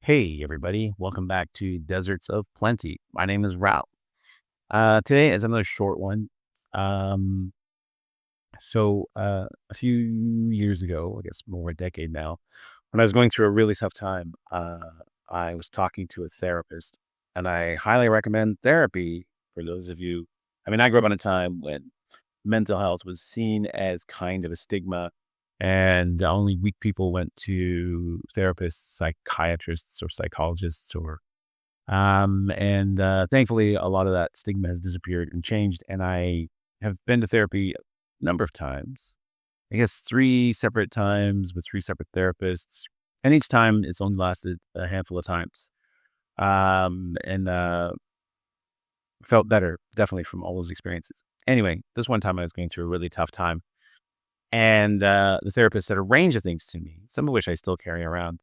Hey, everybody. Welcome back to Deserts of Plenty. My name is Ralph. Today is another short one. Um, a few years ago, I guess more a decade now, when I was going through a really tough time, I was talking to a therapist, and I highly recommend therapy for those of you. I mean, I grew up in a time when mental health was seen as kind of a stigma, and only weak people went to therapists, psychiatrists, or psychologists, and thankfully, a lot of that stigma has disappeared and changed. And I have been to therapy a number of times. I guess three separate times with three separate therapists, and each time it's only lasted a handful of times. And felt better definitely from all those experiences. Anyway, this one time I was going through a really tough time, and the therapist said a range of things to me, some of which I still carry around.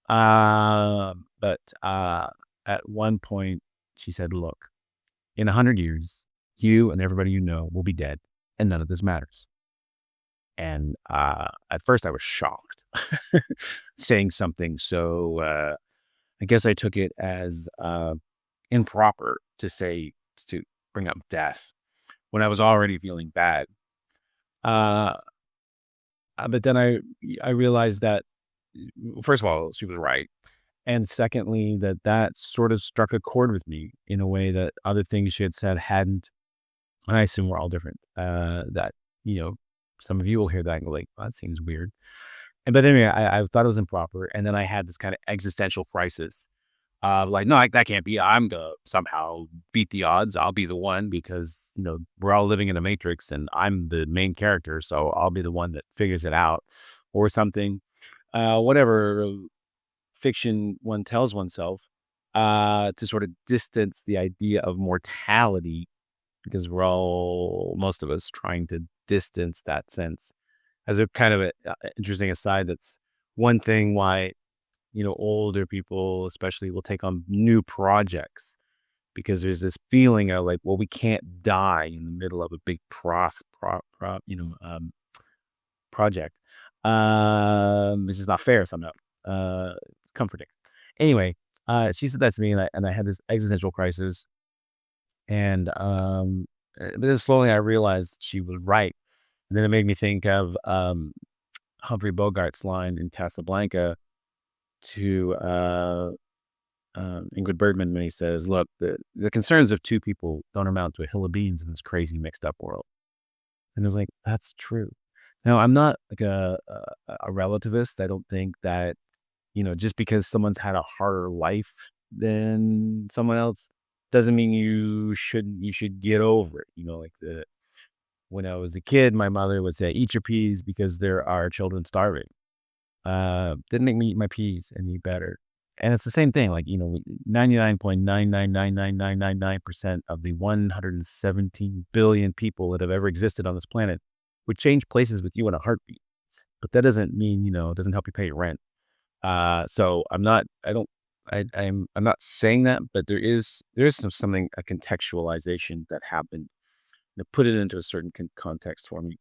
But at one point, she said, "Look, in 100 years, you and everybody you know will be dead, and none of this matters." And at first, I was shocked, saying something. So I guess I took it as improper to bring up death when I was already feeling bad. Uh, but then I realized that first of all, she was right. And secondly, that sort of struck a chord with me in a way that other things she had said hadn't. And I assume we're all different. That, you know, some of you will hear that and go like, "Oh, that seems weird." But anyway, I thought it was improper. And then I had this kind of existential crisis of like, no, that can't be. I'm going to somehow beat the odds. I'll be the one because, we're all living in a matrix and I'm the main character. So I'll be the one that figures it out or something. Whatever fiction one tells oneself, to sort of distance the idea of mortality because most of us, trying to distance that sense. As a kind of interesting aside, that's one thing why, older people especially will take on new projects because there's this feeling of like, well, we can't die in the middle of a big project. This is not fair somehow. It's comforting. Anyway, she said that to me, and I had this existential crisis, but then slowly I realized she was right. And then it made me think of Humphrey Bogart's line in Casablanca to Ingrid Bergman when he says, "Look, the concerns of two people don't amount to a hill of beans in this crazy mixed up world." And I was like, "That's true." Now, I'm not like a relativist. I don't think that just because someone's had a harder life than someone else doesn't mean you should get over it. Like when I was a kid, my mother would say, "Eat your peas because there are children starving." Didn't make me eat my peas any better. And it's the same thing, like, 99.9999999% of the 117 billion people that have ever existed on this planet would change places with you in a heartbeat. But that doesn't mean, it doesn't help you pay your rent. So I'm not, I don't, I'm not saying that, but there is something, a contextualization that happened to put it into a certain context for me.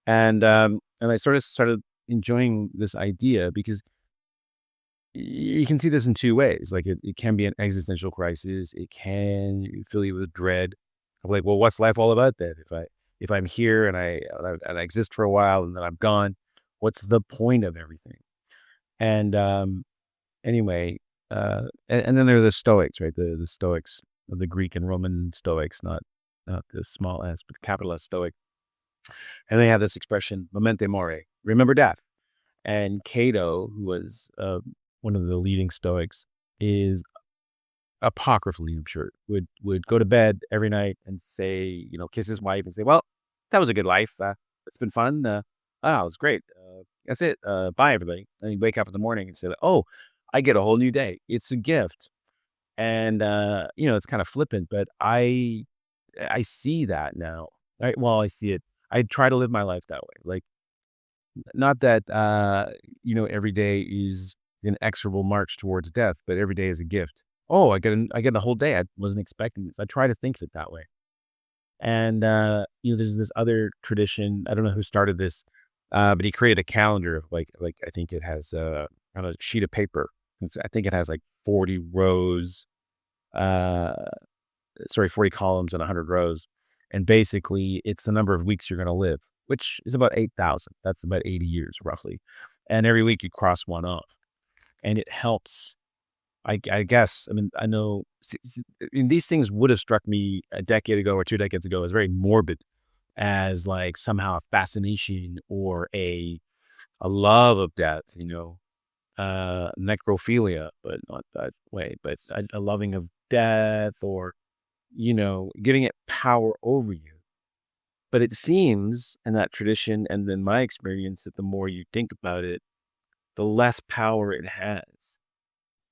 And I sort of started enjoying this idea because you can see this in two ways. Like it can be an existential crisis. It can fill you with dread of like, well, what's life all about then? If I'm here and I exist for a while and then I'm gone, what's the point of everything? And anyway, and then there are the Stoics, right? The Stoics of the Greek and Roman Stoics, not the small s, but the capital S Stoic. And they have this expression, "Memento mori," remember death. And Cato, who was one of the leading Stoics, is apocryphally, I'm sure, would go to bed every night and say, kiss his wife and say, "Well, that was a good life. It's been fun. It was great. That's it. Bye, everybody." And he'd wake up in the morning and say, "Oh, I get a whole new day. It's a gift." And it's kind of flippant, but I see that now. Right? Well, I see it. I try to live my life that way. Like, not that, every day is an inexorable march towards death, but every day is a gift. Oh, I get a whole day. I wasn't expecting this. I try to think of it that way. And, there's this other tradition. I don't know who started this, but he created a calendar of like I think it has on a sheet of paper. I think it has like 40 rows, uh, 40 columns and 100 rows. And basically, it's the number of weeks you're going to live, which is about 8,000. That's about 80 years roughly. And every week you cross one off. And it helps. I guess, I mean, I know, I mean, these things would have struck me a decade ago or 2 decades ago as very morbid, as like somehow a fascination or a love of death, necrophilia, but not that way, but a loving of death or, giving it power over you. But it seems in that tradition and in my experience that the more you think about it, the less power it has.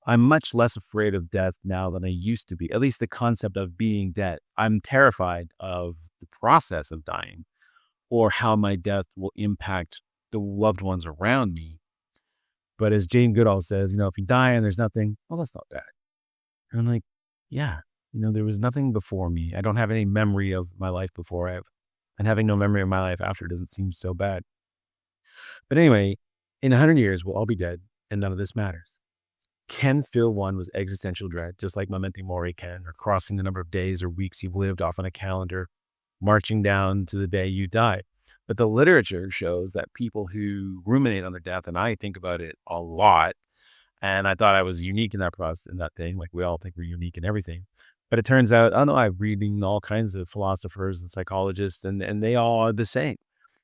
I'm much less afraid of death now than I used to be, at least the concept of being dead. I'm terrified of the process of dying or how my death will impact the loved ones around me. But as Jane Goodall says, if you die and there's nothing, well, that's not bad. And I'm like, yeah, there was nothing before me. I don't have any memory of my life before and having no memory of my life after doesn't seem so bad. But anyway, in 100 years, we'll all be dead and none of this matters. Can fill one with existential dread, just like memento mori can, or crossing the number of days or weeks you've lived off on a calendar, marching down to the day you die. But the literature shows that people who ruminate on their death, and I think about it a lot, and I thought I was unique in that process, in that thing, like we all think we're unique in everything. But it turns out, I don't know, I'm reading all kinds of philosophers and psychologists, and they all are the same.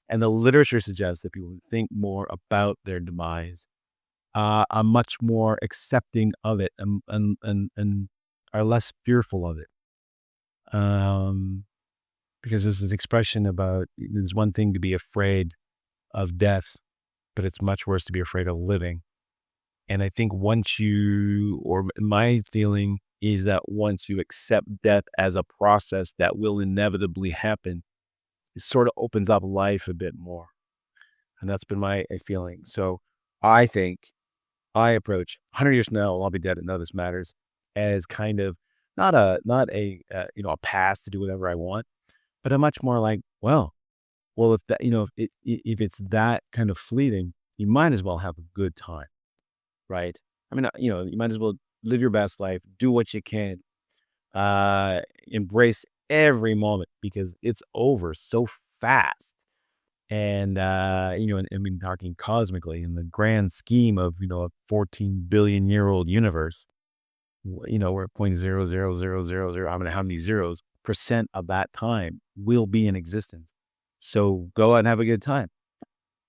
And the literature suggests that people who think more about their demise are much more accepting of it and are less fearful of it. Because there's this expression about there's one thing to be afraid of death, but it's much worse to be afraid of living. And I think or my feeling is that once you accept death as a process that will inevitably happen, it sort of opens up life a bit more. And that's been my feeling. So I think I approach 100 years from now, I'll be dead and none of this matters, as kind of not a pass to do whatever I want, but a much more like, well, if that, if it's that kind of fleeting, you might as well have a good time, right? I mean, you might as well live your best life, do what you can, embrace every moment because it's over so fast. And, and I mean, talking cosmically in the grand scheme of, a 14 billion year old universe, we're at 0.00000, I mean, how many zeros percent of that time will be in existence. So go out and have a good time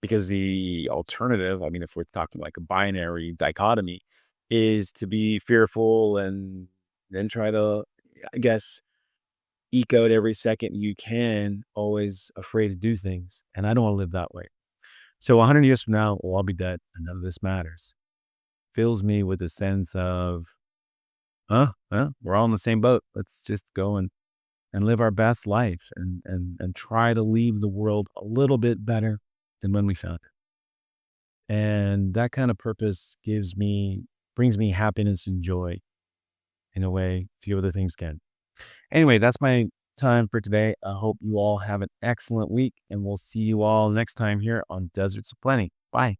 because the alternative, I mean, if we're talking like a binary dichotomy, is to be fearful and then try to, I guess, eke out every second you can, always afraid to do things. And I don't want to live that way. So 100 years from now, we'll all be dead and none of this matters. Fills me with a sense of, well, we're all in the same boat. Let's just go and live our best life and try to leave the world a little bit better than when we found it. And that kind of purpose brings me happiness and joy in a way few other things can. Anyway, that's my time for today. I hope you all have an excellent week and we'll see you all next time here on Deserts of Plenty. Bye.